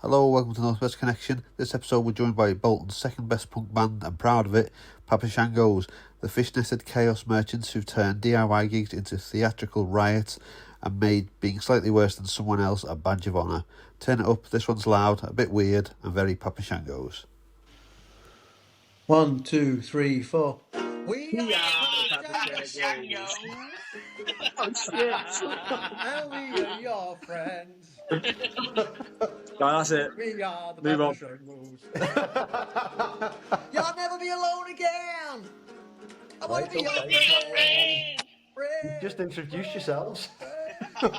Hello, welcome to Northwest Connection. This episode we're joined by Bolton's second best punk band, and proud of it, Papashangos, the fish-nested chaos merchants who've turned DIY gigs into theatrical riots and made being slightly worse than someone else a badge of honour. Turn it up, this one's loud, a bit weird, and very Papashangos. 1, 2, 3, 4. We are the Papashangos. Oh shit! And we are your friends. No, that's it. We are the Move on. Papashangos. You'll never be alone again. I want to be your friend. Just introduce yourselves. Yeah,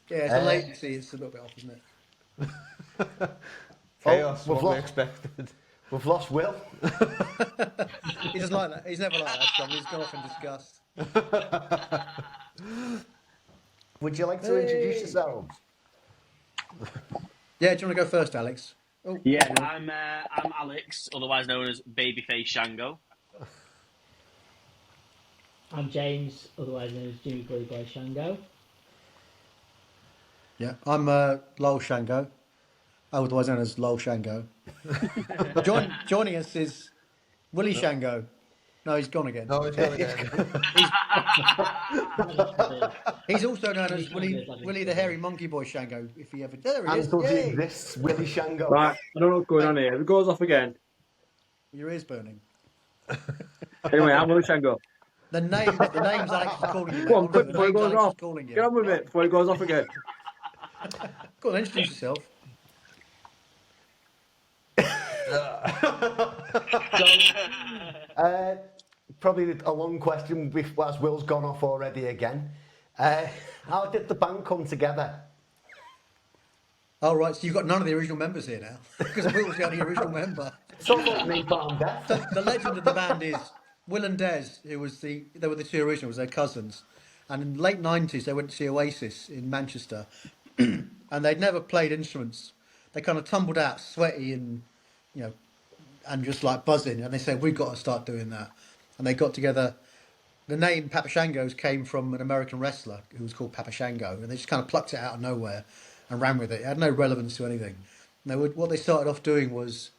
it's the latency. It's a little bit off, isn't it? Chaos, we've what we lost- expected. We've lost Will. He doesn't like that. He's never like that, Tom. He's gone off in disgust. Would you like to introduce yourselves? Yeah, do you want to go first, Alex? Oh, Yeah, I'm Alex, otherwise known as Babyface Shango. I'm James, otherwise known as Jimmy Boy Shango. yeah. I'm Lol Shango, otherwise known as Lol Shango. Joining us is Willie Shango. No, he's gone again. No, it's going again. He's also known as Willie the Hairy Monkey Boy Shango. If he ever, there he is. Until he Yay. exists, Willie Shango. Right, I don't know what's going on here. If it goes off again. Your ears burning. Anyway, I'm Willie Shango. The names Alex is calling you. Go on, mate. quick, The before it names goes Alex is off. calling you. Get on with it before it goes off again. Go on, introduce yourself. Probably a long question as Will's gone off already again. How did the band come together? Oh, right, so you've got none of the original members here now. Because Will was the only original member. Sounds like me, Farm Death. The legend of the band is Will and Des, they were the two originals, they're cousins. And in the late 90s, they went to see Oasis in Manchester. And they'd never played instruments. They kind of tumbled out sweaty and, and just like buzzing. And they said, we've got to start doing that. And they got together. The name Papashangos came from an American wrestler who was called Papashango. And they just kind of plucked it out of nowhere and ran with it. It had no relevance to anything. And what they started off doing was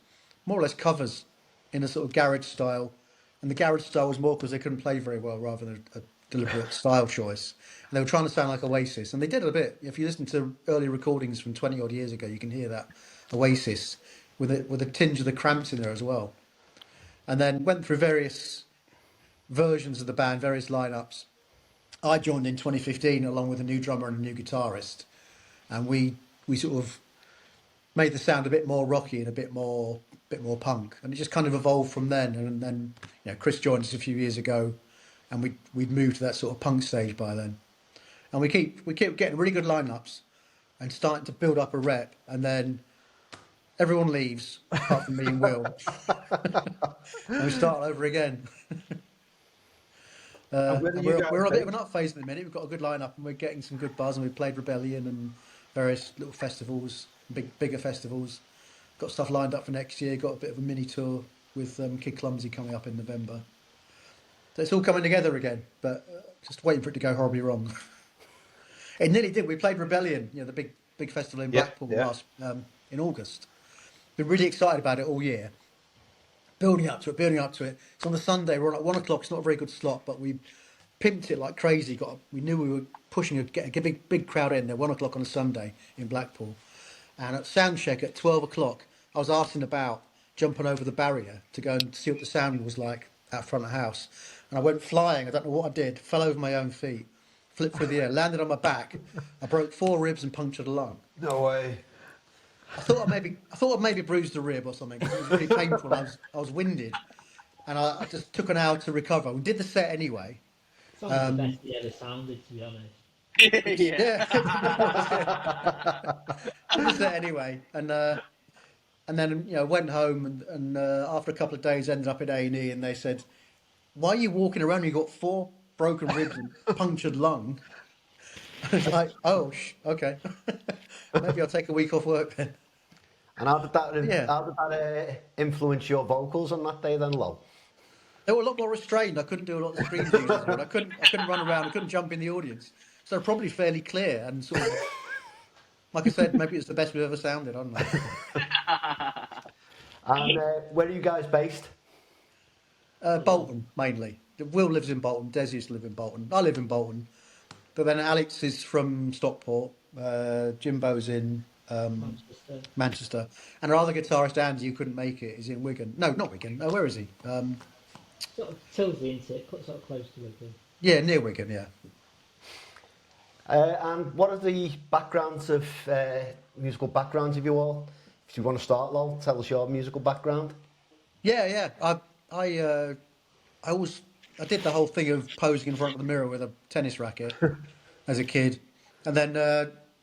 more or less covers in a sort of garage style. And the garage style was more because they couldn't play very well rather than a deliberate style choice. And they were trying to sound like Oasis. And they did it a bit. If you listen to early recordings from 20 odd years ago, you can hear that Oasis with a tinge of the Cramps in there as well. And then went through various versions of the band, various lineups. I joined in 2015 along with a new drummer and a new guitarist. And we sort of made the sound a bit more rocky and a bit more punk. And it just kind of evolved from then. And then Chris joined us a few years ago, and we'd moved to that sort of punk stage by then. And we keep getting really good lineups and starting to build up a rep. And then everyone leaves apart from me and Will, and we start over again. We're on a bit of an up phase at the minute. We've got a good lineup, and we're getting some good buzz. And we played Rebellion and various little festivals, bigger festivals. Got stuff lined up for next year. Got a bit of a mini tour with Kid Clumsy coming up in November. So it's all coming together again, but just waiting for it to go horribly wrong. It nearly did. We played Rebellion, the big festival in Blackpool last in August. Been really excited about it all year. Building up to it. It's on the Sunday. We're on at 1 o'clock. It's not a very good slot, but we pimped it like crazy. We knew we were pushing to get a big crowd in there. 1 o'clock on a Sunday in Blackpool, and at sound check at 12 o'clock, I was asking about jumping over the barrier to go and see what the sound was like out front of the house, and I went flying. I don't know what I did. Fell over my own feet, flipped through the air, landed on my back. I broke 4 ribs and punctured a lung. No way. I thought I'd maybe bruised a rib or something. It was really painful. I was winded, and I just took an hour to recover. We did the set anyway. Sounds the best he ever sounded, to be honest. Yeah. Did the set anyway, and then went home and after a couple of days ended up in A&E, and they said, "Why are you walking around? You got 4 broken ribs and punctured lung." I was like, "Oh, okay, maybe I'll take a week off work then." And how did that influence your vocals on that day then, Lo? They were a lot more restrained. I couldn't do a lot of the screen things. I couldn't run around. I couldn't jump in the audience. So probably fairly clear and sort of Like I said, maybe it's the best we've ever sounded. I don't know. And where are you guys based? Bolton mainly. Will lives in Bolton. Des used to live in Bolton. I live in Bolton, but then Alex is from Stockport. Jimbo's in Manchester. Manchester, and our other guitarist Andy, who couldn't make it, is in Wigan. No, not Wigan. Where is he? Sort of Tilsley, isn't it? Sort of close to Wigan. Yeah, near Wigan. Yeah. And what are the backgrounds of musical backgrounds of you all? If you want to start, Lol, tell us your musical background. Yeah. I did the whole thing of posing in front of the mirror with a tennis racket as a kid, and then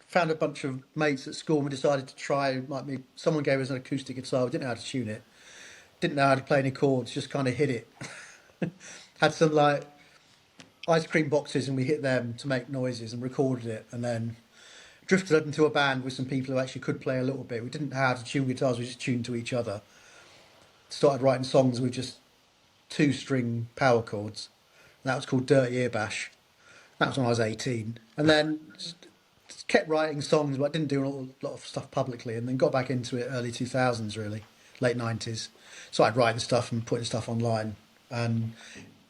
found a bunch of mates at school. And we decided to try. Like me, someone gave us an acoustic guitar. We didn't know how to tune it. Didn't know how to play any chords. Just kind of hit it. Had some like ice cream boxes, and we hit them to make noises and recorded it, and then drifted up into a band with some people who actually could play a little bit. We didn't know how to tune guitars. We just tuned to each other. Started writing songs with just 2-string power chords. That was called Dirty Ear Bash. That was when I was 18. And then just kept writing songs, but I didn't do a lot of stuff publicly. And then got back into it early 2000s, really, late 90s. Started writing stuff and putting stuff online. And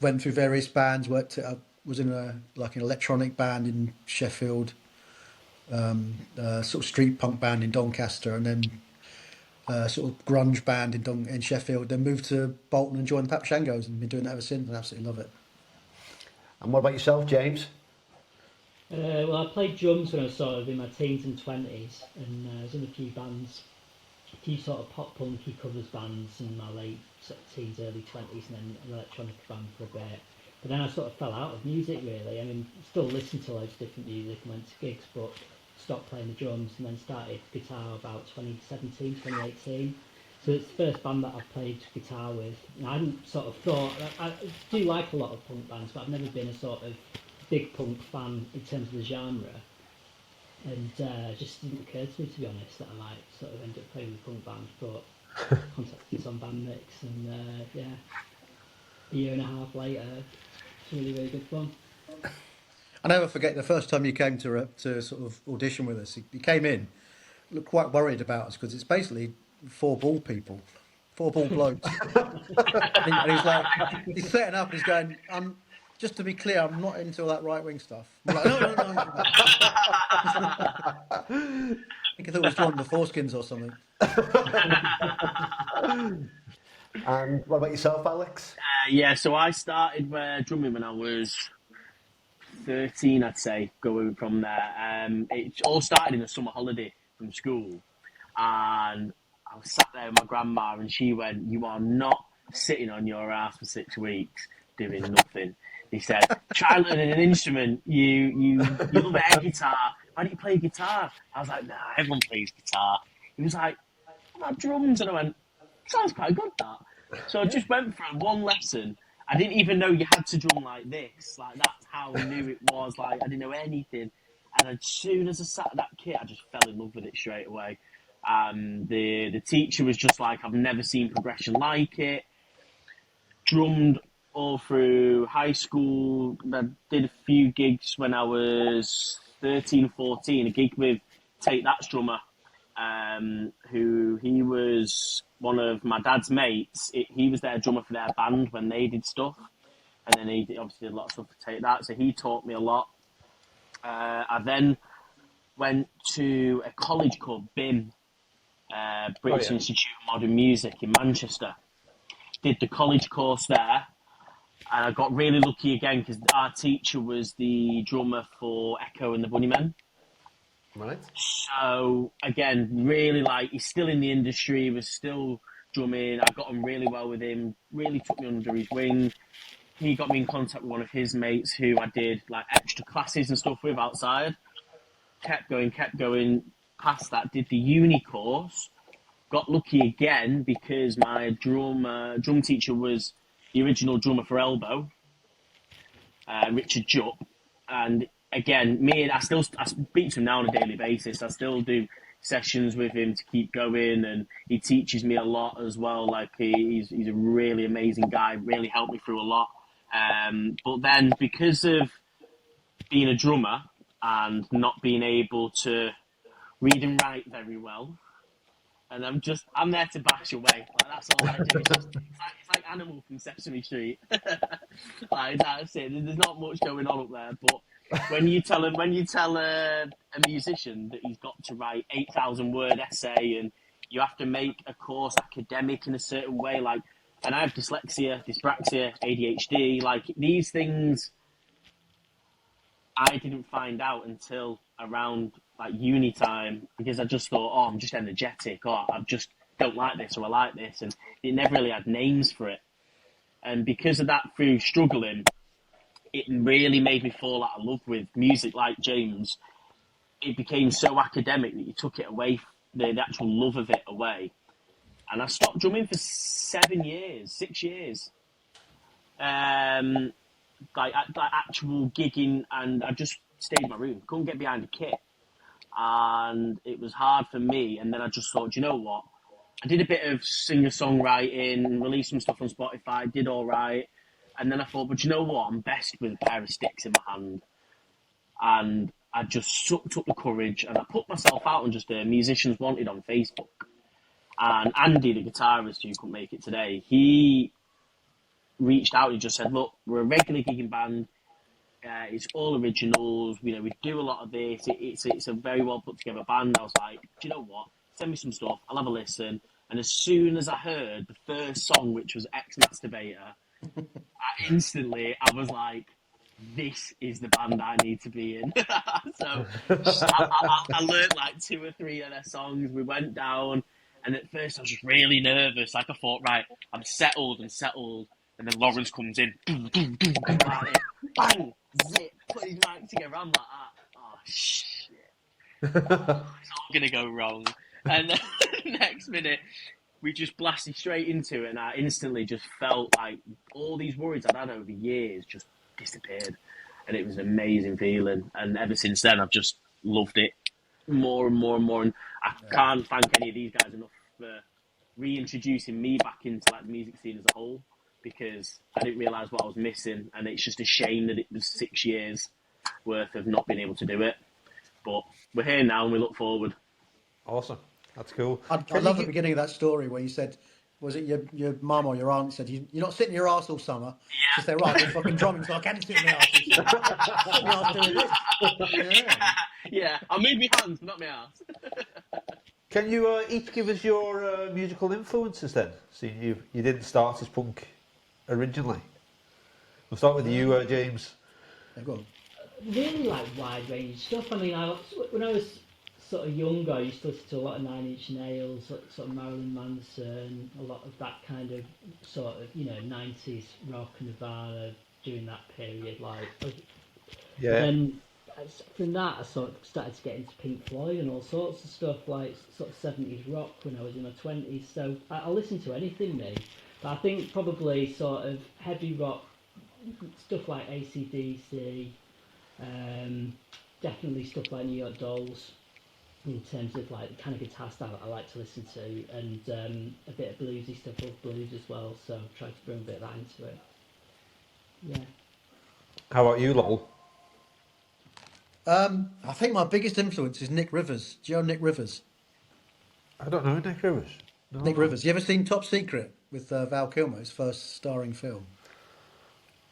went through various bands. Was in an electronic band in Sheffield, sort of street punk band in Doncaster, and then sort of grunge band in Sheffield. Then moved to Bolton and joined the Papashangos, and been doing that ever since, and absolutely love it. And what about yourself, James? Well, I played drums when I was sort of in my teens and 20s, and I was in a few bands, a few sort of pop punky covers bands in my late sort of teens, early 20s, and then an electronic band for a bit. But then I sort of fell out of music, really. I mean, still listened to loads of different music and went to gigs, but stopped playing the drums, and then started guitar about 2017, 2018. So it's the first band that I've played guitar with. And I hadn't sort of thought, I do like a lot of punk bands, but I've never been a sort of big punk fan in terms of the genre. And it just didn't occur to me, to be honest, that I might sort of end up playing with a punk band. But contacted us on Band Mix, and yeah, a year and a half later, it's really, really good fun. I never forget the first time you came to sort of audition with us. You came in, looked quite worried about us because it's basically 4 bald people, 4 bald blokes. and he's like, he's setting up and he's going, just to be clear, I'm not into all that right-wing stuff. I'm like, no. I think I thought it was one of the foreskins or something. And what about yourself, Alex? Yeah, so I started drumming when I was 13, I'd say, going from there. It all started in a summer holiday from school, and I was sat there with my grandma, and she went, "You are not sitting on your ass for 6 weeks doing nothing." He said, "Try learning an instrument. You love air guitar. Why don't you play guitar?" I was like, "Nah, everyone plays guitar." He was like, "What about drums?" And I went, "Sounds quite good, that." So I just went for one lesson. I didn't even know you had to drum like this. Like, that's how new it was. Like, I didn't know anything. And as soon as I sat at that kit, I just fell in love with it straight away. The teacher was just like, I've never seen progression like it. Drummed all through high school. I did a few gigs when I was 13, 14. A gig with Take That's drummer, who he was one of my dad's mates. He was their drummer for their band when they did stuff. And then he obviously did a lot of stuff to Take That. So he taught me a lot. I then went to a college called BIM, British Institute of Modern Music in Manchester. Did the college course there. And I got really lucky again because our teacher was the drummer for Echo and the Bunnymen. Right. So, again, really he's still in the industry, he was still drumming. I got on really well with him, really took me under his wing. He got me in contact with one of his mates who I did extra classes and stuff with outside. Kept going, past that, did the uni course. Got lucky again because my drum teacher was the original drummer for Elbow, Richard Jupp. And again, I speak to him now on a daily basis. I still do sessions with him to keep going, and he teaches me a lot as well. Like, he's a really amazing guy, really helped me through a lot. But then because of being a drummer and not being able to read and write very well. And I'm there to bash away. Like, that's all I do. It's like Animal from Sesame Street. Like, that's it. There's not much going on up there. But when you tell a musician that he's got to write 8,000 word essay and you have to make a course academic in a certain way, like, and I have dyslexia, dyspraxia, ADHD, like these things I didn't find out until around like uni time, because I just thought, oh, I'm just energetic, or I just don't like this, or I like this, and it never really had names for it. And because of that, through struggling, it really made me fall out of love with music. Like James, it became so academic that you took it away, the actual love of it away. And I stopped drumming for 6 years. Like actual gigging, and I just stayed in my room, couldn't get behind a kit. And it was hard for me. And then I just thought, you know what? I did a bit of singer-songwriting, released some stuff on Spotify, did all right. And then I thought, but you know what? I'm best with a pair of sticks in my hand. And I just sucked up the courage and I put myself out on just Musicians Wanted on Facebook. And Andy, the guitarist who couldn't make it today, he reached out and just said, look, we're a regular gigging band. It's all originals. You know, we do a lot of this. It's a very well put together band. I was like, do you know what? Send me some stuff. I'll have a listen. And as soon as I heard the first song, which was Ex-Masturbator, I was like, this is the band I need to be in. So I learned like 2 or 3 of their songs. We went down, and at first I was just really nervous. Like I thought, right, I'm settled. And then Lawrence comes in, bang, zip, put his mic together. I'm like, oh shit, it's all gonna go wrong. And then the next minute, we just blasted straight into it, and I instantly just felt like all these worries I'd had over years just disappeared, and it was an amazing feeling. And ever since then, I've just loved it more and more and more. And I can't thank any of these guys enough for reintroducing me back into like the music scene as a whole, because I didn't realise what I was missing, and it's just a shame that it was 6 years worth of not being able to do it. But we're here now, and we look forward. Awesome. That's cool. I love the beginning of that story where you said, was it your mum or your aunt said, you're not sitting your arse all summer? She said, right, I'm fucking drumming, so I can sit in my arse. Sit in my arse doing this. Yeah, I'll move my hands, but not my ass. Can you each give us your musical influences then? Seeing you didn't start as punk originally. We'll start with you, James. Yeah, go on. Really like wide range stuff. I mean, when I was sort of younger, I used to listen to a lot of Nine Inch Nails, sort of Marilyn Manson, a lot of that kind of sort of 90s rock and Nirvana during that period. Yeah. Then from that, I sort of started to get into Pink Floyd and all sorts of stuff, like sort of 70s rock when I was in my 20s. So I listen to anything, me. But I think probably sort of heavy rock stuff like AC/DC, definitely stuff like New York Dolls, in terms of like the kind of guitar style that I like to listen to, and a bit of bluesy stuff, love blues as well, so I've tried to bring a bit of that into it. Yeah. How about you, Lol? I think my biggest influence is Nick Rivers. Do you know Nick Rivers? I don't know, Nick Rivers. No. Nick Rivers. You ever seen Top Secret with Val Kilmer, his first starring film?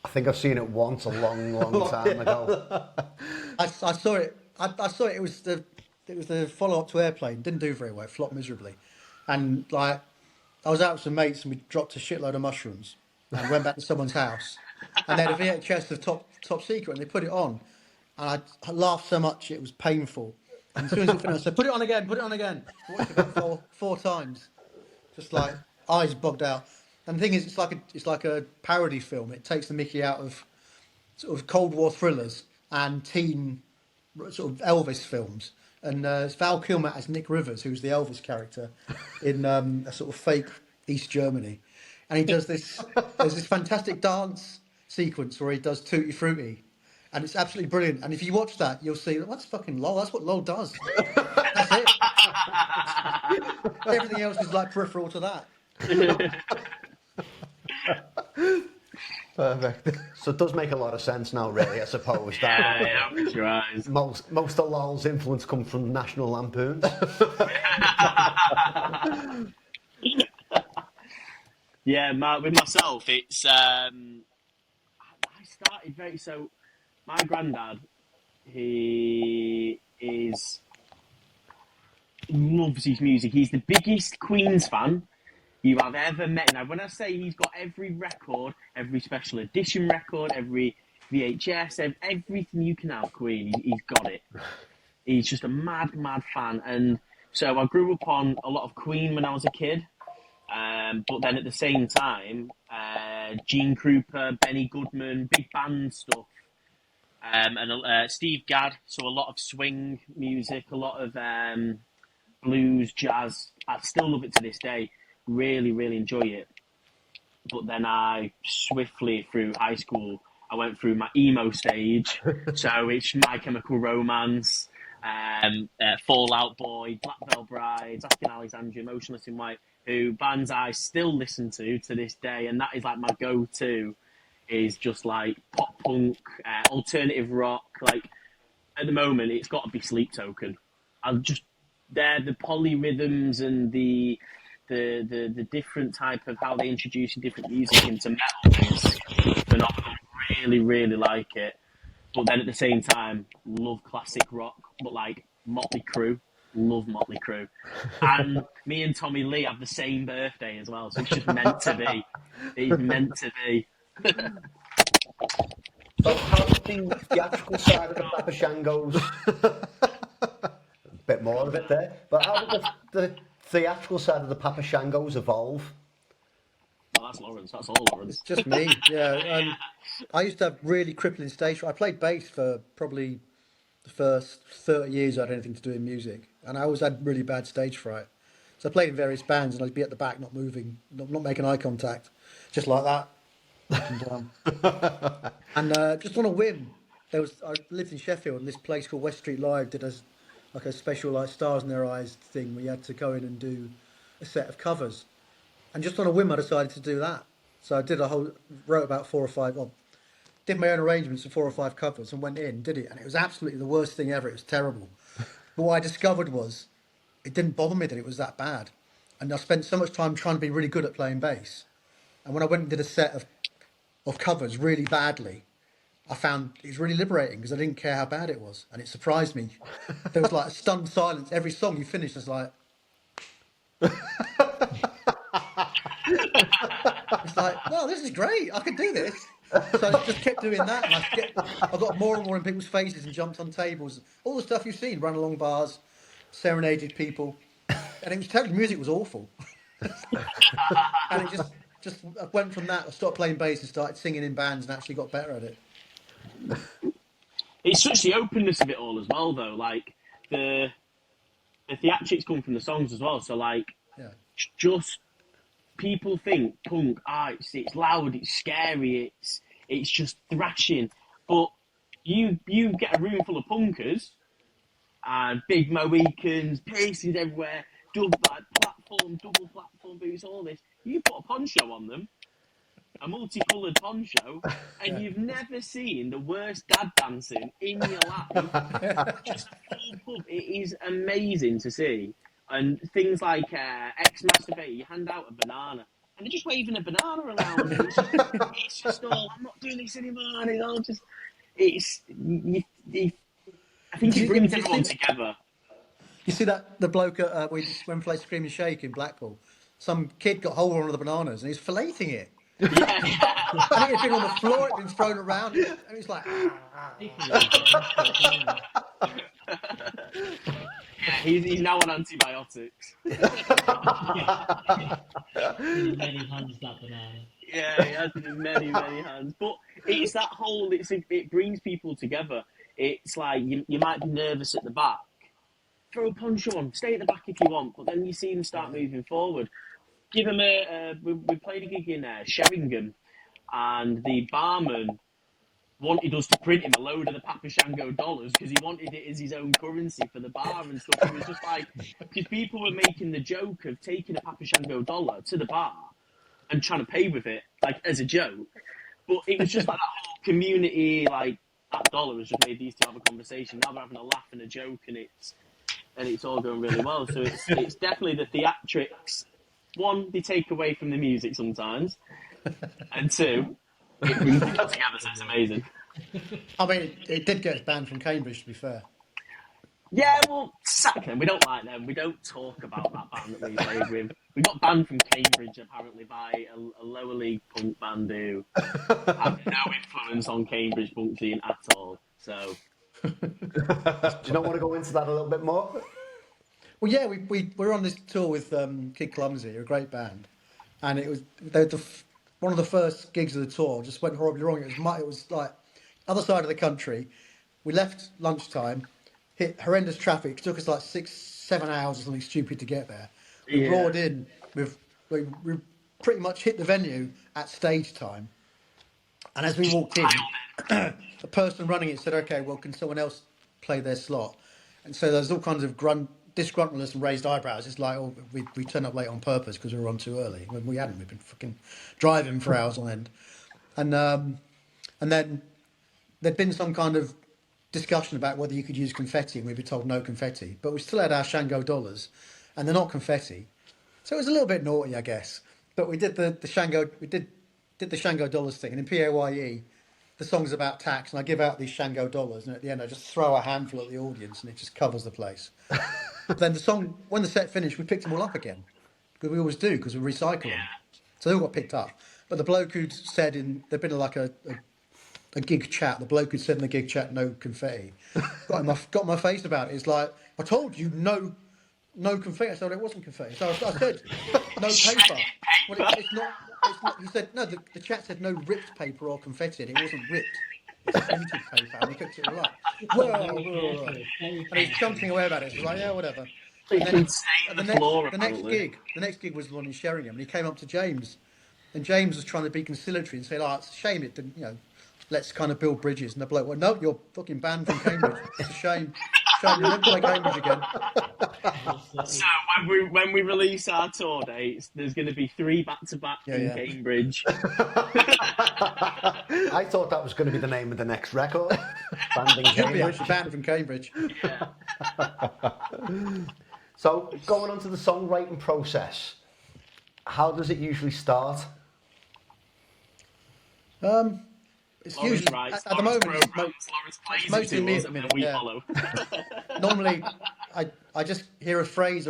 I think I've seen it once a long time ago. I saw it. I saw it. It was the follow up to Airplane. Didn't do very well. It flopped miserably. And like, I was out with some mates and we dropped a shitload of mushrooms and went back to someone's house, and they had a VHS of Top Secret and they put it on, and I laughed so much it was painful. And as soon as it finished, I said, "Put it on again. Put it on again." I watched it about four times, just like eyes bugged out. And the thing is, it's like a parody film. It takes the mickey out of sort of Cold War thrillers and teen sort of Elvis films. And it's Val Kilmer as Nick Rivers, who's the Elvis character in a sort of fake East Germany. And he does this. There's this fantastic dance sequence where he does Tutti Frutti, and it's absolutely brilliant. And if you watch that, you'll see that's fucking Lol. That's what Lol does. That's it. Everything else is like peripheral to that. Perfect. So it does make a lot of sense now, really, I suppose. That Yeah, open your eyes. most of Lol's influence comes from National Lampoons. Yeah, with myself, it's I started very so. My granddad, he loves his music. He's the biggest Queen's fan you have ever met. Now, when I say he's got every record, every special edition record, every VHS, everything you can have, Queen, he's got it. He's just a mad, mad fan. And so I grew up on a lot of Queen when I was a kid. But then at the same time, Gene Krupa, Benny Goodman, big band stuff. And Steve Gadd, so a lot of swing music, a lot of blues, jazz. I still love it to this day. Really, really enjoy it. But then I swiftly, through high school, I went through my emo stage. So it's My Chemical Romance, Fall Out Boy, Black Veil Brides, Asking Alexandria, Motionless in White, who bands I still listen to this day. And that is like my go-to, is just like pop punk, alternative rock. Like at the moment, it's got to be Sleep Token. They're the polyrhythms and the different type of how they introduce different music into metal is phenomenal. Really, really like it. But then at the same time, love classic rock. But like Motley Crue, love Motley Crue. And me and Tommy Lee have the same birthday as well, so it's just meant to be. It's meant to be. So how did the theatrical side of the Papashangos, a bit more of it there, but how did the theatrical side of the Papashangos evolve? Oh, that's Lawrence. That's all Lawrence. It's just me, yeah. I used to have really crippling stage fright. I played bass for probably the first 30 years I had anything to do in music, and I always had really bad stage fright. So I played in various bands, and I'd be at the back, not moving, not making eye contact, just like that. And just on a whim, I lived in Sheffield, and this place called West Street Live did a special like stars in their eyes thing where you had to go in and do a set of covers. And just on a whim, I decided to do that. So I wrote about 4 or 5, did my own arrangements for 4 or 5 covers and went in, did it. And it was absolutely the worst thing ever. It was terrible. But what I discovered was it didn't bother me that it was that bad. And I spent so much time trying to be really good at playing bass. And when I went and did a set of covers really badly, I found it was really liberating because I didn't care how bad it was. And it surprised me. There was like a stunned silence. Every song you finished was like... It's like, no, this is great. I could do this. So I just kept doing that, and I got more and more in people's faces and jumped on tables. All the stuff you've seen, run along bars, serenaded people, and it was terrible. The music was awful. And it just I went from that. I stopped playing bass and started singing in bands, and actually got better at it. It's such the openness of it all as well, though. Like the theatrics come from the songs as well. So like, Yeah. just people think punk, it's loud, it's scary, it's just thrashing. But you get a room full of punkers and big Mohicans, piercings everywhere, double platform boots, all this. You put a poncho on them, a multicoloured poncho, and you've never seen the worst dad dancing in your life. Just a full pub. It is amazing to see. And things like ex-masturbate, you hand out a banana, and they're just waving a banana around. It's just all, I'm not doing this anymore. And it's all just, I think it brings everyone together. You see that the bloke at when we played Scream and Shake in Blackpool, some kid got hold of one of the bananas and he's filleting it. Yeah. And it had been on the floor, it had been thrown around, and he's like, He's now on antibiotics. In many hands, that banana. Yeah, he has many, many hands. But it's that whole, it brings people together. It's like, you might be nervous at the back. Throw a poncho on, stay at the back if you want, but then you see them start moving forward. Give them we played a gig in Sheringham, and the barman wanted us to print him a load of the Papashango dollars because he wanted it as his own currency for the bar and stuff. It was just like, because people were making the joke of taking a Papashango dollar to the bar and trying to pay with it, like, as a joke. But it was just like that whole community, like that dollar has just made these two have a conversation. Now they're having a laugh and a joke, and it's all going really well. So it's definitely the theatrics. One, they take away from the music sometimes, and two, it brings people together. So it's amazing. I mean, it did get us banned from Cambridge, to be fair. Yeah, well, sack them. We don't like them. We don't talk about that band that we played with. We got banned from Cambridge, apparently, by a lower league punk band who have no influence on Cambridge punk scene at all. So, Do you not want to go into that a little bit more? Well, yeah, we were on this tour with Kid Clumsy, a great band, and it was one of the first gigs of the tour. Just went horribly wrong. It was like other side of the country. We left lunchtime, hit horrendous traffic. It took us like 6-7 hours or something stupid to get there. We roared in. We pretty much hit the venue at stage time, and as we walked in, the person running it said, "Okay, well, can someone else play their slot?" And so there's all kinds of disgruntledness and raised eyebrows. It's like, oh, we turned up late on purpose because we were on too early. When we hadn't. We've been fucking driving for hours on end. And then there'd been some kind of discussion about whether you could use confetti, and we'd be told no confetti. But we still had our Shango dollars, and they're not confetti. So it was a little bit naughty, I guess. But we did the Shango, did the Shango dollars thing. And in PAYE, the song's about tax, and I give out these Shango dollars, and at the end I just throw a handful at the audience, and it just covers the place. Then the song, when the set finished, we picked them all up again, because we always do, because we recycle them. So they all got picked up. But the bloke who'd said there'd been like a gig chat. The bloke who'd said in the gig chat, no confetti, got my face about it. It's like, I told you no confetti. I said, it wasn't confetti. So I said, no paper. Well, it's not. He said, no, the chat said no ripped paper or confetti, and it wasn't ripped. It's printed paper, and we picked it all up. Whoa. And he's chunking away about it. So I was like, yeah, whatever. And then, the next gig was the one in Sheringham, and he came up to James, and James was trying to be conciliatory and say, "Oh, it's a shame it didn't, let's kind of build bridges." And the bloke went, "No, you're fucking banned from Cambridge. It's a shame. You never play Cambridge again." So when we release our tour dates, there's going to be 3 back-to-back in Cambridge. I thought that was going to be the name of the next record. Banned in Cambridge. Banned from Cambridge. Yeah. So going on to the songwriting process, how does it usually start? It's Lawrence usually writes, at the moment. Lawrence plays mostly it me to at us, the and minute, we yeah. follow. Normally, I just hear a phrase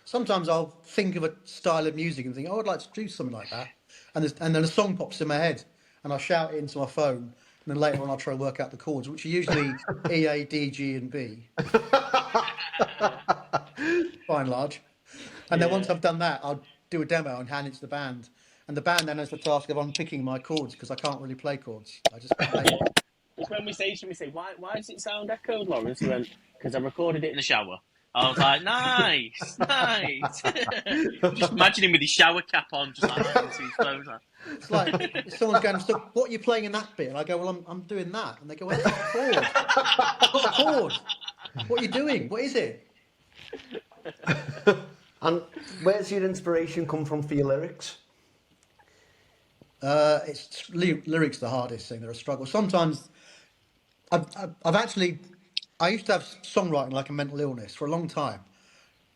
sometimes I'll think of a style of music and think, oh, I'd like to do something like that, and then a song pops in my head, and I'll shout it into my phone, and then later on I'll try and work out the chords, which are usually E, A, D, G, and B, by and large. And then once I've done that, I'll do a demo and hand it to the band. And the band then has the task of unpicking my chords, because I can't really play chords. I just play it. When we say, why does it sound echoed, Lawrence? He went, because I recorded it in the shower. I was like, nice. Just imagine him with his shower cap on, just like that, his clothes on. It's like if someone's going, "So what are you playing in that bit?" And I go, "Well, I'm doing that." And they go, "Well, that's not a chord. It's not a chord. What are you doing? What is it?" And where's your inspiration come from for your lyrics? It's lyrics the hardest thing. They're a struggle. Sometimes I used to have songwriting like a mental illness for a long time.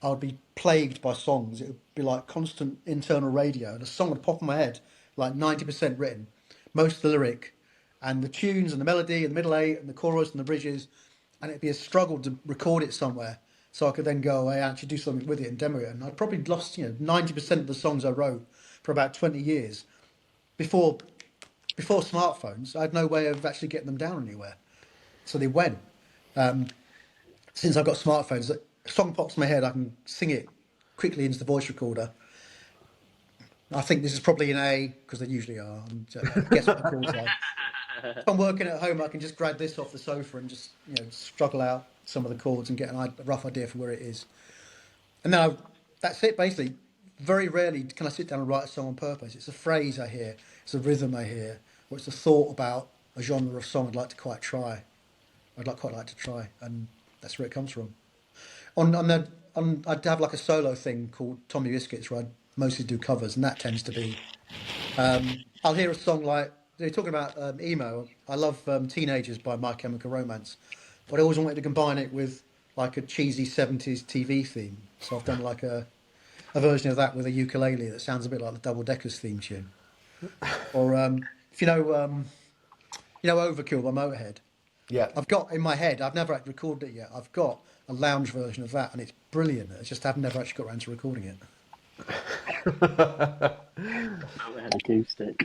I would be plagued by songs. It would be like constant internal radio, and a song would pop in my head, like 90% written, most of the lyric, and the tunes and the melody and the middle eight and the chorus and the bridges, and it'd be a struggle to record it somewhere so I could then go away and actually do something with it and demo it. And I'd probably lost 90% of the songs I wrote for about 20 years. Before smartphones, I had no way of actually getting them down anywhere. So they went. Since I've got smartphones, a song pops in my head, I can sing it quickly into the voice recorder. I think this is probably an A, because they usually are. And guess what the chords are. If I'm working at home, I can just grab this off the sofa and just struggle out some of the chords and get a rough idea for where it is. And then that's it, basically. Very rarely can I sit down and write a song on purpose. It's a phrase I hear, it's a rhythm I hear, or it's a thought about a genre of song I'd quite like to try, and that's where it comes from. I'd have like a solo thing called Tommy Biscuits, where I mostly do covers, and that tends to be, I'll hear a song like You're talking about emo. I love Teenagers by My Chemical Romance, but I always wanted to combine it with like a cheesy 70s TV theme. So I've done like a version of that with a ukulele that sounds a bit like the Double Deckers theme tune. Or if you know Overkill by Motorhead. Yeah. I've got in my head. I've never actually recorded it yet. I've got a lounge version of that, and it's brilliant. It's just I've never actually got around to recording it. Motorhead acoustic.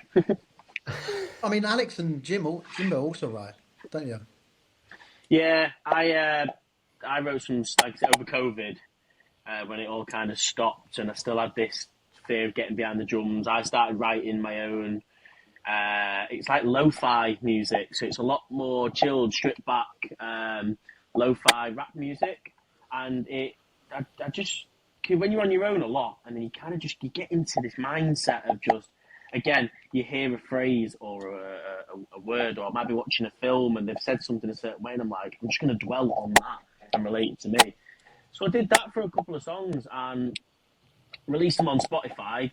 I mean, Alex and Jimbo also write, don't you? Yeah, I wrote some like over COVID when it all kind of stopped, and I still had this fear of getting behind the drums. I started writing my own. It's like lo-fi music, so it's a lot more chilled, stripped back, lo-fi rap music, and I just when you're on your own a lot, and then you get into this mindset of just. Again, you hear a phrase or a word, or I might be watching a film and they've said something a certain way, and I'm like, I'm just going to dwell on that and relate it to me. So I did that for a couple of songs and released them on Spotify.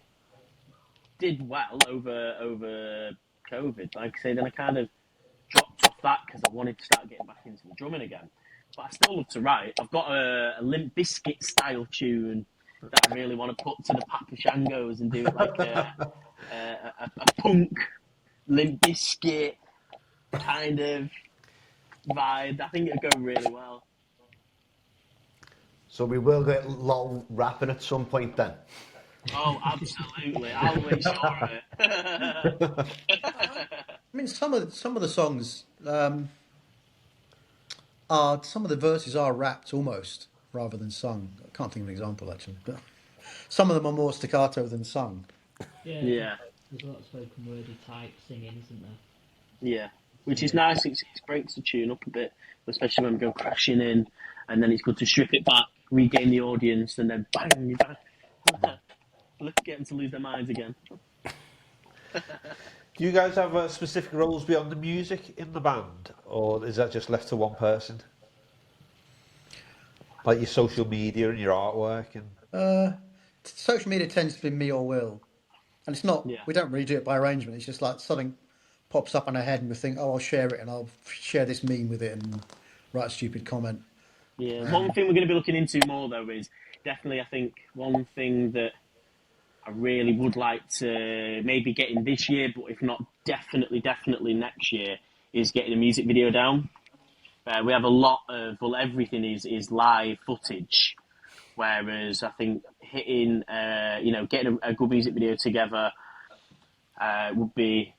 Did well over COVID, like I say. Then I kind of dropped off that because I wanted to start getting back into the drumming again. But I still love to write. I've got a Limp Bizkit style tune that I really want to put to the Papashangos and do it like a punk Limp Bizkit kind of vibe. I think it'd go really well. So we will get LOL rapping at some point then. Oh, absolutely! I'll make sure of it. I mean, some of the songs are some of the verses are rapped almost rather than sung. I can't think of an example actually, but some of them are more staccato than sung. Yeah. There's a lot of spoken wordy type singing, isn't there? Yeah, which is nice. It breaks the tune up a bit, especially when we go crashing in, and then it's good to strip it back, regain the audience, and then bang, you bang. Get them to lose their minds again. Do you guys have specific roles beyond the music in the band, or is that just left to one person? Like your social media and your artwork and. Social media tends to be me or Will, and it's not. Yeah. We don't really do it by arrangement. It's just like something pops up on our head, and we think, "Oh, I'll share it," and I'll share this meme with it and write a stupid comment. Yeah. One thing we're going to be looking into more though is definitely, I think, one thing that I really would like to maybe get in this year, but if not, definitely next year, is getting a music video down. We have a lot of, everything is live footage, whereas I think hitting, getting a good music video together would be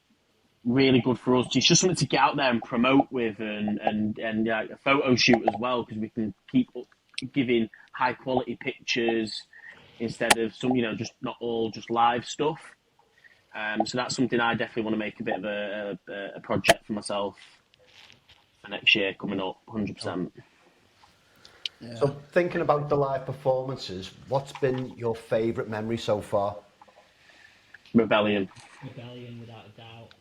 really good for us. It's just something to get out there and promote with, and a photo shoot as well, because we can keep giving high quality pictures instead of some, just not all just live stuff. So that's something I definitely want to make a bit of a project for myself for next year coming up, 100%. Yeah. So thinking about the live performances, what's been your favourite memory so far? Rebellion. Rebellion, without a doubt.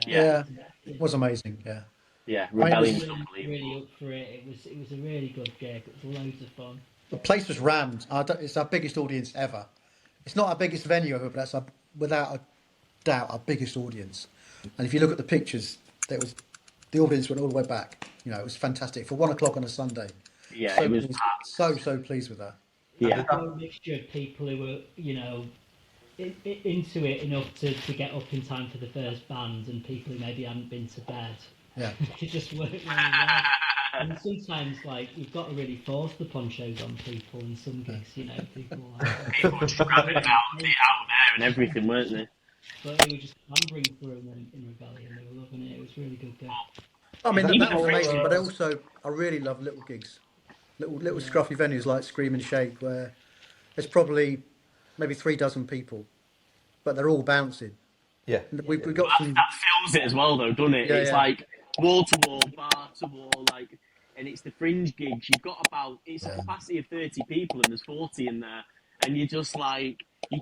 Yeah, it was amazing. Yeah. Yeah, I mean, Rebellion I was was unbelievable. really up for it. It was a really good gig. It was loads of fun. The place was rammed. It's our biggest audience ever. It's not our biggest venue ever, but that's without a doubt our biggest audience. And if you look at the pictures, the audience went all the way back. It was fantastic for 1 o'clock on a Sunday. Yeah, So it was pleased, so pleased with that. Yeah. A mixture of people who were, into it enough to get up in time for the first band, and people who maybe hadn't been to bed. Yeah. It just worked really well. And sometimes, you've got to really force the ponchos on people in some gigs, people People were scrapping out there and everything, weren't they? But they were just clambering through them in Rebellion. They were loving it. It was really good gig. I mean, Even that was the amazing, but French- also I really love little gigs, little scruffy venues like Scream and Shake, where there's probably maybe 3 dozen people, but they're all bouncing. Yeah. And we've got some. That fills it as well, though, doesn't it? Yeah, It's yeah. like wall to wall, bar to wall, and it's the fringe gigs. You've got it's a capacity of 30 people, and there's 40 in there, and you're just you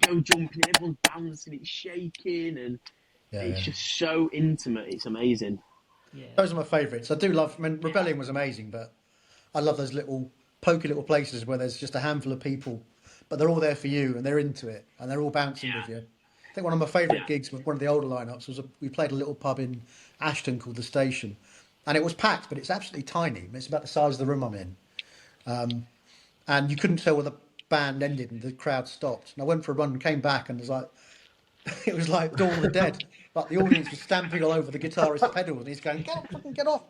go jumping, everyone's bouncing, it's shaking, and it's just so intimate. It's amazing. Yeah. Those are my favourites. I do love. I mean, Rebellion was amazing, but I love those little pokey little places where there's just a handful of people, but they're all there for you and they're into it and they're all bouncing with you. think one of my favourite gigs with one of the older lineups was we played a little pub in Ashton called the Station, and it was packed, but it's absolutely tiny. It's about the size of the room I'm in, and you couldn't tell where the band ended and the crowd stopped. And I went for a run and came back, and it was like Dawn of the Dead. Like the audience was stamping all over the guitarist's pedals, and he's going, "Get off, fucking get off!"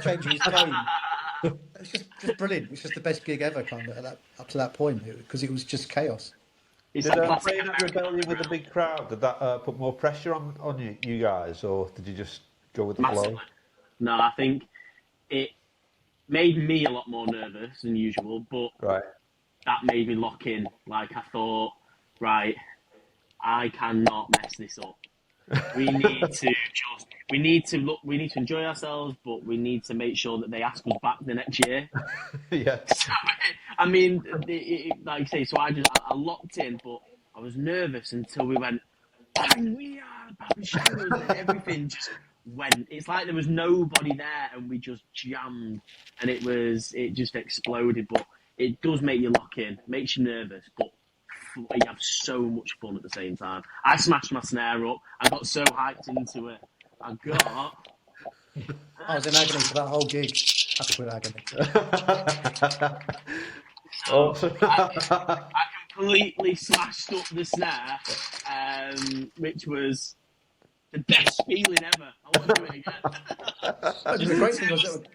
Changing his tone. It's just brilliant. It's just the best gig ever, kind of up to that point, because it was just chaos. It's Did like classic playing at Rebellion with a big crowd, did that put more pressure on you guys, or did you just go with the massively. flow? No, I think it made me a lot more nervous than usual, but Right. that made me lock in. Like I thought, right, I cannot mess this up. We need to enjoy ourselves, but we need to make sure that they ask us back the next year. Yeah. So, I mean, like you say, so I locked in, but I was nervous until we went, bang, we are Papashangos, and everything just went. It's like there was nobody there, and we just jammed, and it just exploded. But it does make you lock in, makes you nervous, but you have so much fun at the same time. I smashed my snare up. I got so hyped into it. I was in agony for that whole gig. Absolute agony. Awesome. I completely smashed up the snare, which was the best feeling ever. I want to do it again. The great thing was that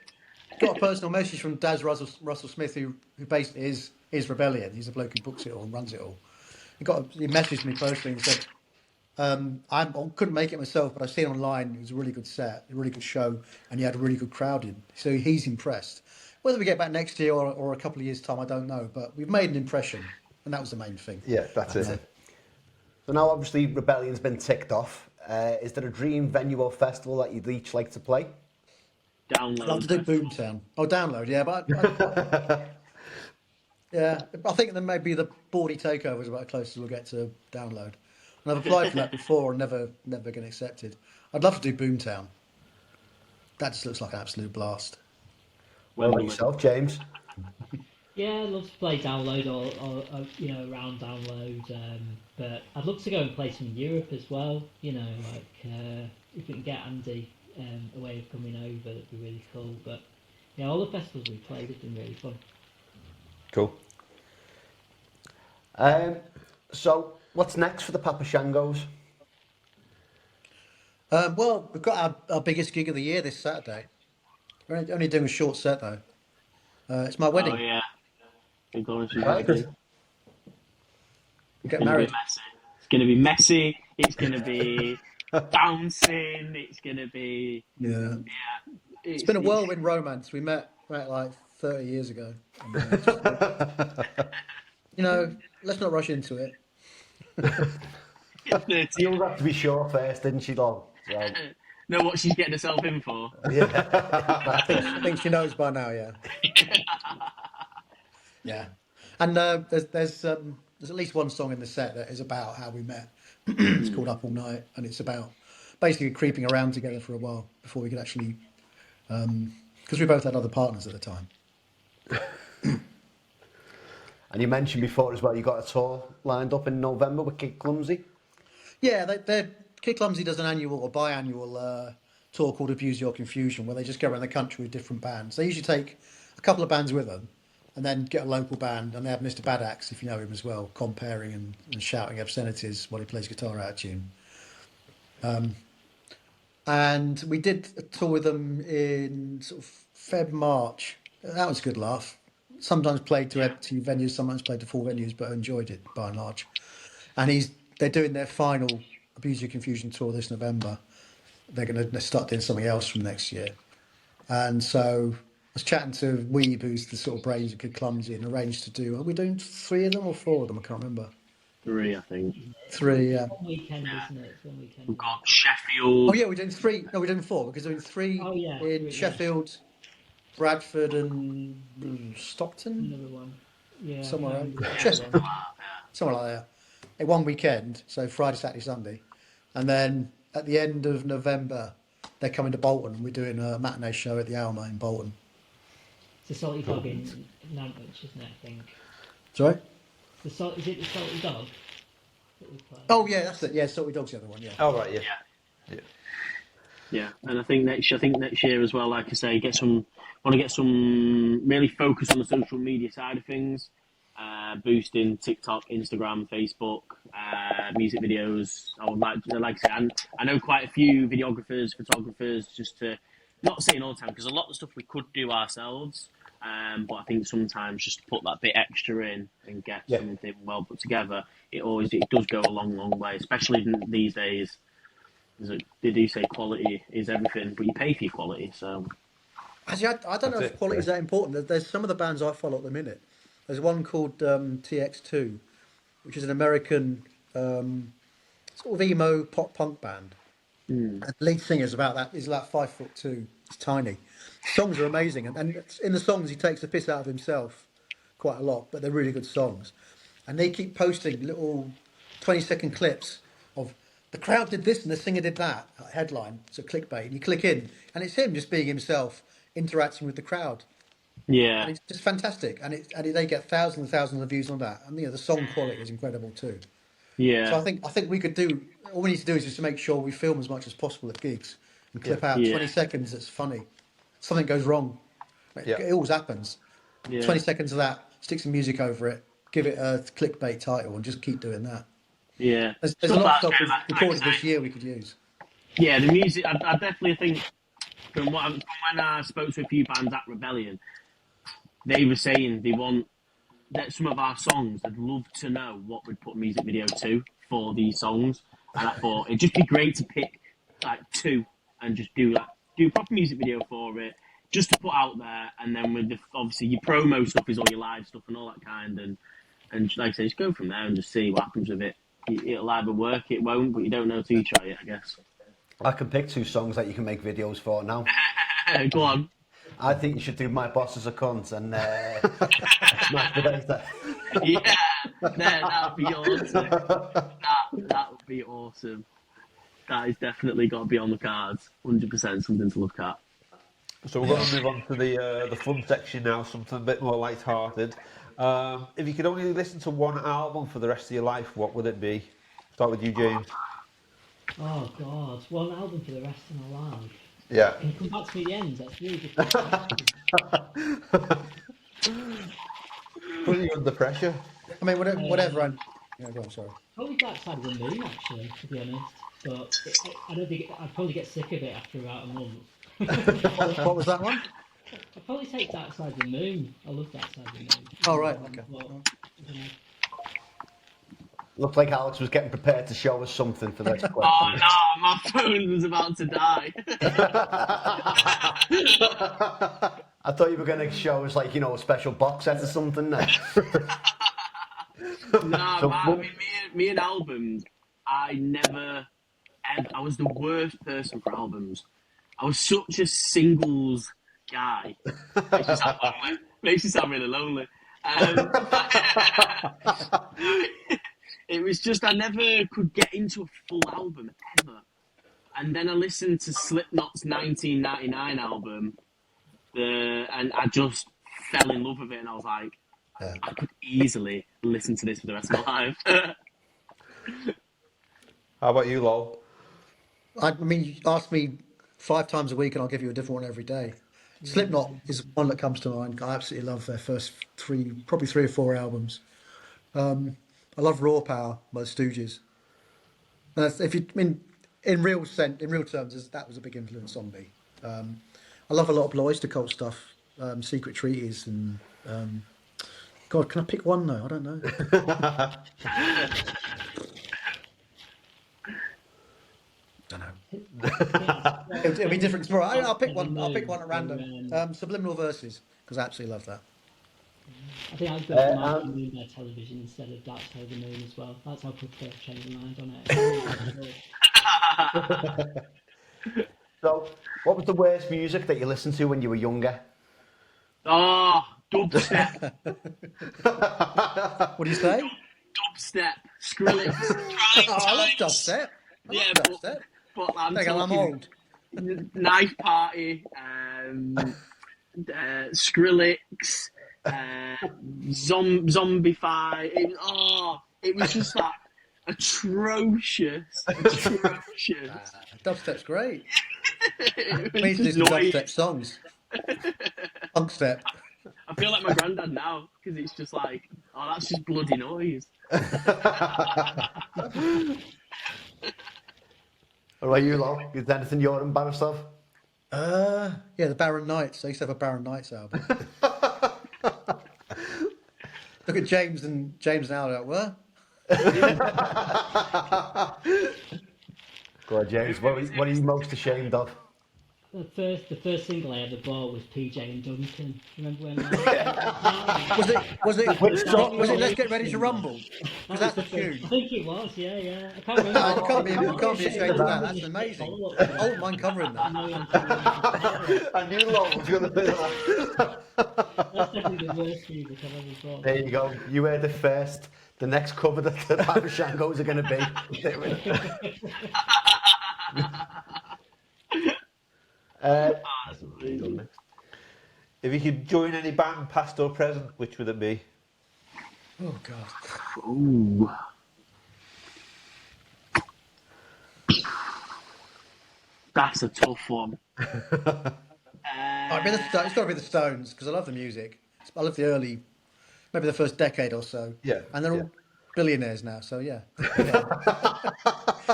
I got a personal message from Daz Russell Smith, who basically is Rebellion. He's the bloke who books it all and runs it all. He messaged me personally and said, I couldn't make it myself, but I've seen online. It was a really good set, a really good show, and you had a really good crowd in. So he's impressed. Whether we get back next year or a couple of years' time, I don't know. But we've made an impression, and that was the main thing. Yeah, that's it. So now, obviously, Rebellion's been ticked off. Is there a dream venue or festival that you'd each like to play? Download. I'd love to do Boomtown. Oh, Download, yeah. But yeah, I think then maybe the Bawdy Takeover is about the closest we'll get to Download. And I've applied for that before and never been accepted. I'd love to do Boomtown. That just looks like an absolute blast. What about yourself, James? Yeah, I'd love to play Download or around Download. But I'd love to go and play some in Europe as well. If we can get Andy a way of coming over, that'd be really cool. But yeah, all the festivals we played have been really fun. Cool. So what's next for the Papashangos? Well, we've got our biggest gig of the year this Saturday. We're only doing a short set though. It's my wedding. Oh yeah. Big going to Right. Get married. It's going to be messy. It's going to be bouncing. It's going to be Yeah. It's been a whirlwind romance. We met like 30 years ago. Let's not rush into it. You'll have to be sure first, didn't she, Don? So, Know what she's getting herself in for. I think she knows by now, yeah. Yeah. And there's at least one song in the set that is about how we met. It's called Up All Night, and it's about basically creeping around together for a while before we could actually... Because we both had other partners at the time. and you mentioned before as well, you got a tour lined up in November with Kid Clumsy. Yeah, Kid Clumsy does an annual or biannual tour called Abuse Your Confusion, where they just go around the country with different bands. They usually take a couple of bands with them, and then get a local band, and they have Mr. Bad Axe, if you know him as well, comparing and shouting obscenities while he plays guitar out of tune. And we did a tour with them in sort of Feb, March. That was a good laugh. Sometimes played to empty venues, sometimes played to full venues, but I enjoyed it by and large. And they're doing their final Abuse Your Confusion tour this November. They're going to start doing something else from next year. And so I was chatting to Weeb, who's the sort of brains of Kid Clumsy, and arranged to do... Are we doing 3 of them or 4 of them? I can't remember. 3, I think. 3, yeah. One weekend, isn't it? It's one weekend. We've got Sheffield. Oh, yeah, we're doing 3. No, we're doing 4, because we're doing 3 in Sheffield, Bradford, and Stockton? Another one. Yeah. Somewhere around. Somewhere Somewhere like that. In one weekend, so Friday, Saturday, Sunday. And then at the end of November, they're coming to Bolton. We're doing a matinee show at the Alma in Bolton. It's a Salty Dog in Nantwich, isn't it, I think? Sorry? Is it the Salty Dog? that we play. Oh yeah, that's it. Yeah, Salty Dog's the other one. Yeah. Oh, right, yeah. Yeah, and I think next year as well, like I say, want to get some really focus on the social media side of things, boosting TikTok, Instagram, Facebook, music videos. I would like to say, and I know quite a few videographers, photographers, just to not saying all the time because a lot of stuff we could do ourselves, but I think sometimes just put that bit extra in and get something well put together. It does go a long way, especially these days. They do say quality is everything, but you pay for your quality, so... Actually, I don't know if quality is that important. There's some of the bands I follow at the minute. There's one called TX2, which is an American sort of emo pop punk band. And the lead singer is about that. He's like 5'2". He's tiny. Songs are amazing, and in the songs he takes the piss out of himself quite a lot, but they're really good songs. And they keep posting little 20-second clips of the crowd did this and the singer did that. Headline, so clickbait. And you click in, and it's him just being himself, interacting with the crowd. Yeah. And it's just fantastic. And they get thousands and thousands of views on that. And the song quality is incredible too. Yeah. So I think we could do. All we need to do is just to make sure we film as much as possible at gigs and clip out 20 seconds that's funny. Something goes wrong. It always happens. 20 seconds of that. Stick some music over it. Give it a clickbait title and just keep doing that. Yeah. There's a lot of stuff we've recorded this year we could use. Yeah, the music. I definitely think from when I spoke to a few bands at Rebellion, they were saying they want that some of our songs. They'd love to know what we'd put a music video to for these songs, and I thought it'd just be great to pick like two and just do proper music video for it, just to put out there. And then with obviously your promo stuff is all your live stuff and all that kind, and like I say, just go from there and just see what happens with it. It'll either work, it won't, but you don't know till you try it, I guess. I can pick two songs that you can make videos for now. Go on. I think you should do My Boss is a Cunt and Smash the Data. Yeah, that would be awesome. That would be awesome. That is definitely got to be on the cards. 100% something to look at. So we're going to move on to the fun section now, something a bit more light-hearted. If you could only listen to one album for the rest of your life, what would it be? Start with you, James. Oh God, one album for the rest of my life. Yeah. Can you come back to me at the end? That's really good. Putting you under pressure. I mean, whatever. Go on, sorry. Probably Dark Side of the Moon, actually, to be honest. But I don't think I'd probably get sick of it after about a month. What was that one? I'd probably take Dark Side of the Moon. I love Dark Side of the Moon. Oh, right, okay. But, Looked like Alex was getting prepared to show us something for this question. Oh no, my phone was about to die. I thought you were going to show us, like, a special box set or something. No, I mean, me and albums, I was the worst person for albums. I was such a singles guy. Makes you sound really lonely. It was just I never could get into a full album ever. And then I listened to Slipknot's 1999 album, and I just fell in love with it. And I was like, I could easily listen to this for the rest of my life. How about you, Lol? I mean, you ask me 5 times a week and I'll give you a different one every day. Slipknot is one that comes to mind. I absolutely love their first probably 3 or 4 albums. I love Raw Power by the Stooges. And in real terms, that was a big influence on me. I love a lot of Blue Oyster Cult stuff, Secret Treaties, and God, can I pick one though? I don't know. Don't know. It'll be different tomorrow. I'll pick one. I'll pick one at random. Subliminal Verses, because I absolutely love that. I think I'd go for My Moon by Television instead of Dark Side of the Moon as well. That's how quickly I've changed my mind on it. So, what was the worst music that you listened to when you were younger? Oh, dubstep. What do you say? Dubstep. Skrillex. I love dubstep. But I'm old. Knife Party, Skrillex, Zombify. It was just that atrocious. Dubstep's great. It We was need to do just some noise. dubstep songs. Punk step. I feel like my granddad now because it's just like, oh, that's just bloody noise. What about you, Lol? Is there anything you're embarrassed of? Yeah, the Barren Nights. I used to have a Barren Nights album. Look at James and Al. Like, what? Go on, James. What are you most ashamed of? The first single I ever bought was PJ and Duncan. Remember when? Was it song was it Let's Get Ready to Rumble? Because that's the tune. I think it was. Yeah. I can't remember. No, you can't be ashamed of that. That's amazing. I wouldn't mind covering that. I knew Lol was going to do that. That's definitely the worst music I've ever bought. There you go. You heard it first. The next cover that the Papashangos are going to be. If you could join any band, past or present, which would it be? Oh God. Ooh. That's a tough one. It's got to be the Stones because I love the music. I love the early, maybe the first decade or so. Yeah, And they're all billionaires now, so yeah.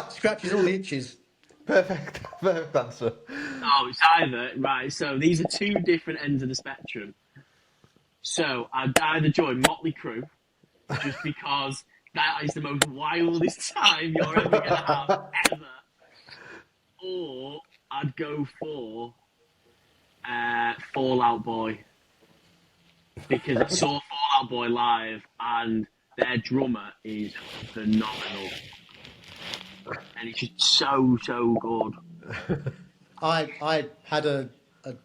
Scratches all the itches. Perfect answer. Oh, it's either right. So these are two different ends of the spectrum. So I'd either join Motley Crue, just because that is the most wildest time you're ever gonna have ever, or I'd go for Fall Out Boy, because I saw Fall Out Boy live and their drummer is phenomenal, and it's just so good. I had a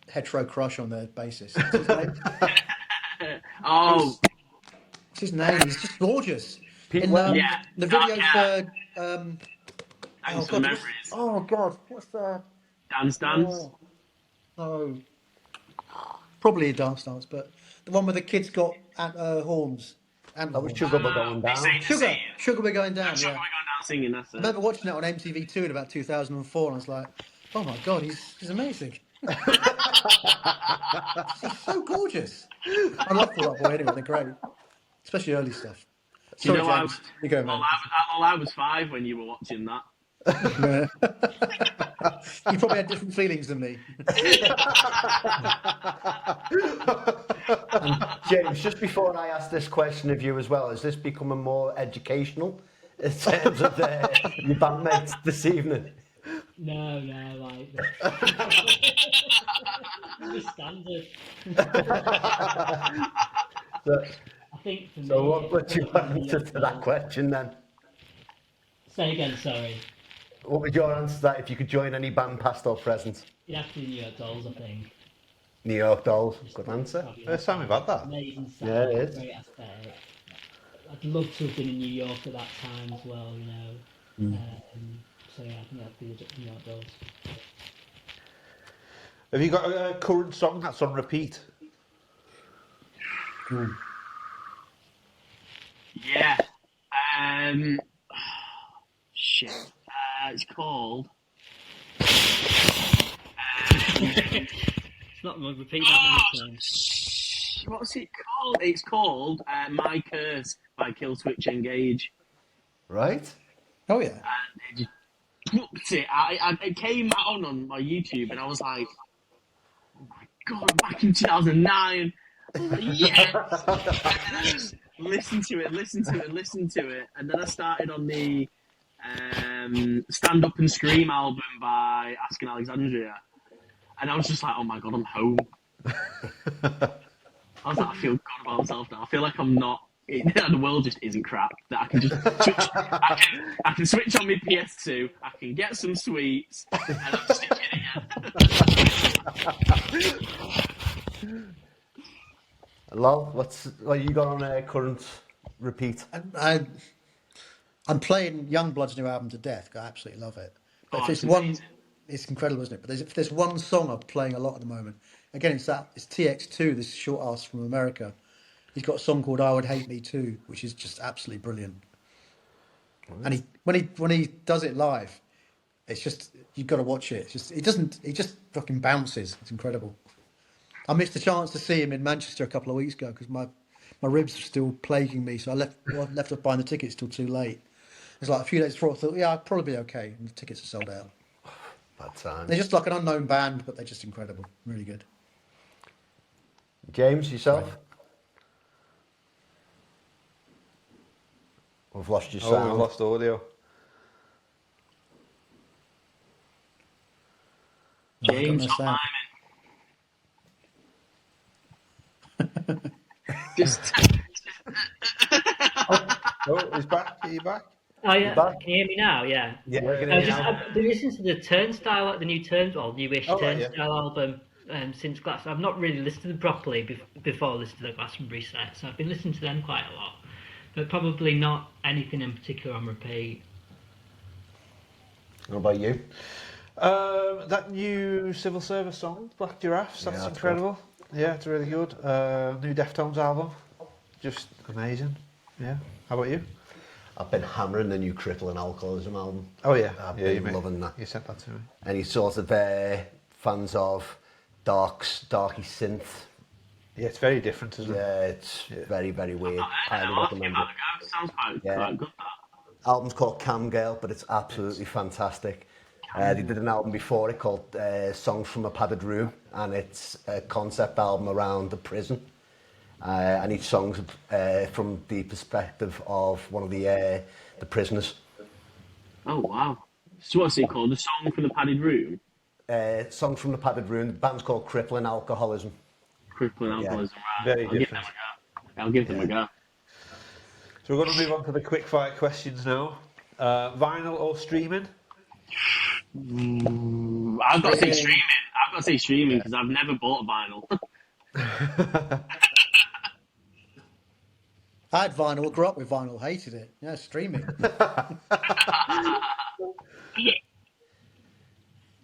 hetero crush on their bassist. Oh, What's his name? He's just gorgeous. Pete In Wells? yeah. the video Yeah. for Thanks for memories. oh God, what's that? Dance. Oh, no. Probably a dance, but the one where the kids got horns. That was Sugar We're Going Down. Sugar We're Going Down. Sugar Yeah. We're Going Down singing. That's I it. remember watching it on MTV2 in about 2004, and I was like, "Oh my God, he's amazing! He's so gorgeous." I love Fall Out Boy anyway; they're great, especially early stuff. Do you Sorry, know James. You go, man. I was 5 when you were watching that. You probably had different feelings than me. And James, just before I ask this question of you as well, is this becoming more educational in terms of your bandmates this evening? No, like the standard. I think for me. So what would your answer to that question then? Say again, sorry. What would your answer to that if you could join any band, past or present? You'd have to be New York Dolls, I think. New York Dolls. Good answer. First time we've had that. Amazing sound, Yeah, it is. great aesthetic. I'd love to have been in New York at that time as well, you know. So yeah, I think that'd be the New York Dolls. Have you got a current song that's on repeat? Yeah. Shit. It's called. It's not going to repeat that many times. What's it called? It's called My Curse by Killswitch Engage. Right? Oh yeah. And it just booked it. It came on my YouTube, and I was like, "Oh my God, back in 2009." I was like, yes. And then I just listened to it, and then I started on the Stand Up and Scream album by Asking Alexandria, and I was just like, "Oh my God, I'm home." I was like, I feel good about myself now. I feel like I'm not. The world just isn't crap. That I can just switch. I can switch on my PS2. I can get some sweets, and I'm sticking again. Lol, what you got on current repeat? I'm playing Youngblood's new album to death. I absolutely love it. But if It's there's one, amazing. it's incredible, isn't it? But if there's one song I'm playing a lot at the moment, again, it's TX2, this short ass from America. He's got a song called "I Would Hate Me Too," which is just absolutely brilliant. And when he does it live, it's just you've got to watch it. It's just he just fucking bounces. It's incredible. I missed the chance to see him in Manchester a couple of weeks ago because my ribs were still plaguing me, so I left off buying the tickets till too late. It's like a few days before I thought, yeah, I'd probably be okay, and the tickets are sold out. Bad time. They're just like an unknown band, but they're just incredible, really good. James, yourself? We've lost your sound. Oh, we've lost audio. No, I've got James, no stop sound. miming. Just Oh, he's back. Are you back? Oh yeah, back? can you hear me now? Yeah. Yeah, I can I hear was you just now. I've been listening to the Turnstile, like the new newish Oh, right, yeah. Turnstile album since Glass. I've not really listened to them properly before I listened to the Glastonbury set, so I've been listening to them quite a lot, but probably not anything in particular on repeat. What about you? That new civil service song, Black Giraffes, that's Yeah, that's incredible. Yeah, it's really good. New Deftones album, just amazing. Yeah. How about you? I've been hammering the new Crippling Alcoholism album. Oh yeah, I've yeah, been loving that. You sent that to me. Any sort of fans of darky synth? Yeah, it's very different, isn't it? Yeah, it's very, very weird. Highly recommend it. Sounds quite good. That. Album's called Cam Girl, but it's absolutely fantastic. They did an album before it called Songs from a Padded Room, and it's a concept album around the prison. And each song's from the perspective of one of the prisoners. Oh wow! So what's it called? The song from the padded room. Songs from the Padded Room. The band's called Crippling Alcoholism. Crippling alcoholism. Very Right. I'll give them different. a go. I'll give them a go. So we're going to move on to the quick fire questions now. Vinyl or streaming? I've got to say streaming. I've got to say streaming because I've never bought a vinyl. I had vinyl, grew up with vinyl, hated it. Yeah, streaming.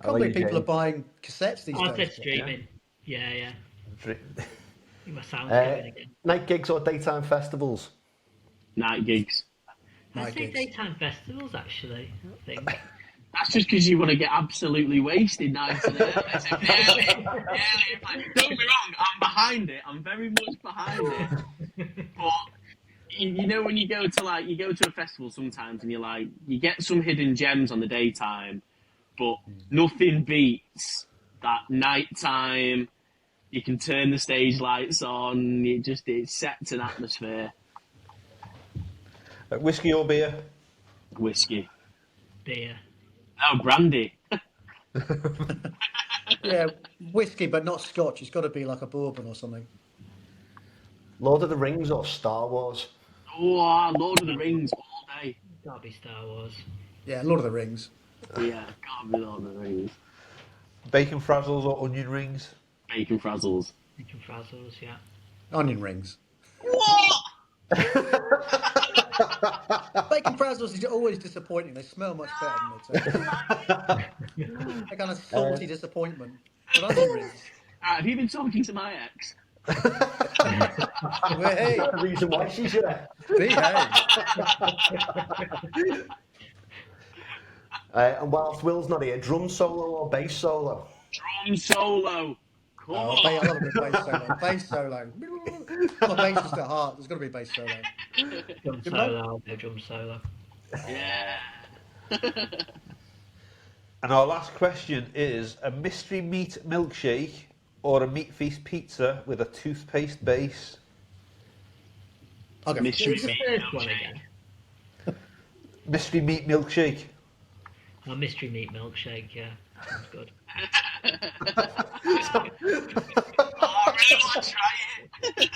Probably you, people James? are buying cassettes these I days. said streaming. Yeah. Stre- My sound's going again. Night gigs or daytime festivals? Night gigs. I Night say gigs. daytime festivals actually. I think. That's just because you want to get absolutely wasted nice and early. So early. Don't be wrong, I'm behind it. I'm very much behind it. But you know when you go to a festival sometimes and you get some hidden gems on the daytime, but nothing beats that nighttime. You can turn the stage lights on. It sets an atmosphere. Whiskey or beer? Whiskey. Beer. Oh, brandy. Yeah, whiskey, but not scotch. It's got to be like a bourbon or something. Lord of the Rings or Star Wars? Oh, Lord of the Rings all day. Gotta be Star Wars. Yeah, Lord of the Rings. Yeah, can't be Lord of the Rings. Bacon frazzles or onion rings? Bacon frazzles. Bacon frazzles, yeah. Onion rings. What? Bacon frazzles is always disappointing. They smell much better than they do. They're kind of salty disappointment. But onion rings. Have you been talking to my ex? Well, hey, The reason why she's here. behave. And whilst Will's not here, drum solo or bass solo? Drum solo. Come Oh, on. I love a good bass solo. Bass solo. My bass is at heart. There's got to be a bass solo. Drum solo, I'll go drum solo. Yeah. And our last question is a mystery meat milkshake or a meat feast pizza with a toothpaste base? I'll go Mystery What's the meat first one again? Mystery meat milkshake. Oh, mystery meat milkshake, yeah. Sounds good. Oh, I really want to try it.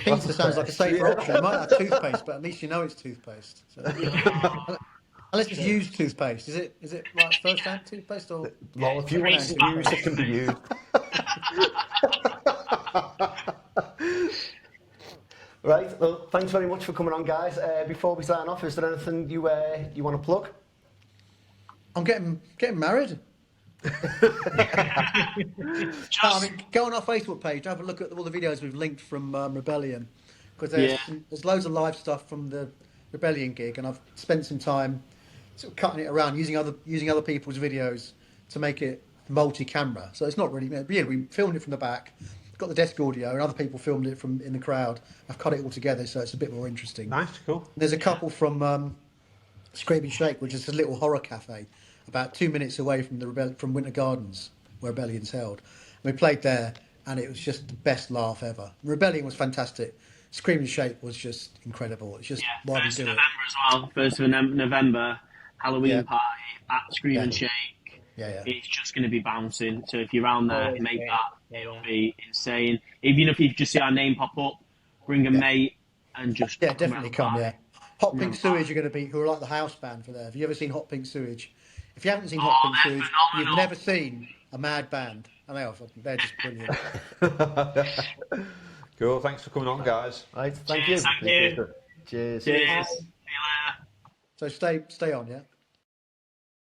Pizza sounds like a safer option. It might have toothpaste, but at least you know it's toothpaste. So. Unless it's used toothpaste. Is it like first hand toothpaste or? Well, if you want to use, it can be used. Right, well, thanks very much for coming on, guys. Before we sign off, is there anything you want to plug? I'm getting married. I mean, go on our Facebook page, have a look at all the videos we've linked from Rebellion, because there's loads of live stuff from the Rebellion gig, and I've spent some time sort of cutting it around, using other people's videos to make it multi-camera. So it's not really. But yeah, we filmed it from the back, got the desk audio, and other people filmed it from in the crowd. I've cut it all together, so it's a bit more interesting. Nice, cool. There's a couple from Scrape and Shake, which is a little horror cafe about 2 minutes away from from Winter Gardens, where Rebellion's held. And we played there, and it was just the best laugh ever. Rebellion was fantastic. Scream and Shake was just incredible. It's just why we do November it. as well. 1st of November, Halloween Yeah. party at Scream and Yeah. Shake. Yeah. It's just going to be bouncing. So if you're around there, make that. It'll be insane. Even if you just see our name pop up, bring a mate and just Definitely come. around. Yeah, Hot Pink Sewage are going to be who are like the house band for there. Have you ever seen Hot Pink Sewage? If you haven't seen Hot Pink they're Sewage, phenomenal. you've never seen a mad band. And they're just brilliant. Cool. Thanks for coming on, guys. Right, thank Cheers, you. thank you. Cheers. Cheers. See you later. So stay on, yeah.